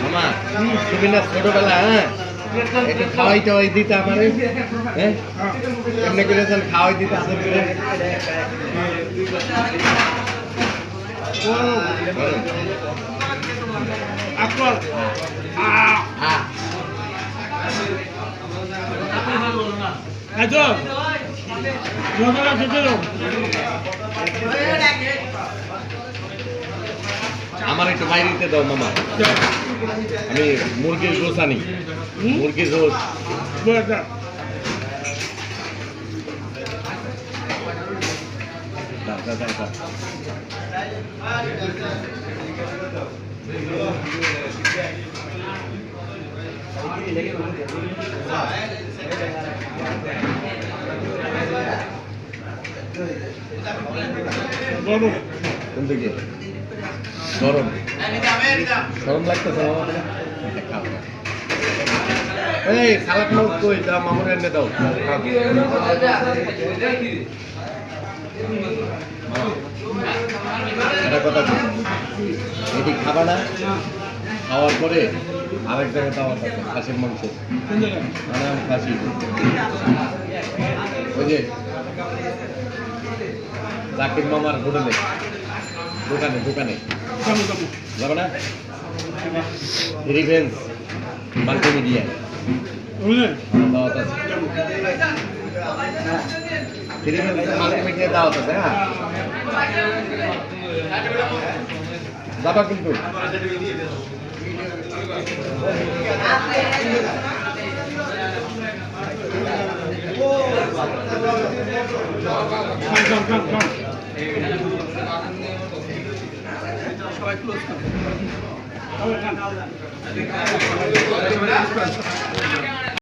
মামা তুমি না ছোটবেলা হ্যাঁ একটু খাওয়াই টাওয়াই দিতে আমার হ্যাঁ এমনি করে খাওয়াই দিতে আসল করে আমার একটু বাইরে দিতে দাও মামা আমি মুরগির গোস আনি মুরগির গোস গরম কোন দিকে গরম গরম লাগতেছে এই সালাদ মাছ কই দাও মামুর এনে দাও কথা এটি খাবা না খাওয়ার পরে আরেক জায়গায় দাওয়াত আছে খাসির মাংস খাসি ওই যে জাকির মামার হোটেলে দোকানে যাবে না রিভেন্স মাল্টিমিডিয়া দাওয়াত আছে মাল্টিমিডিয়া দাওয়াত আছে হ্যাঁ যাবা কিন্তু সবাই ক্লোজ করুন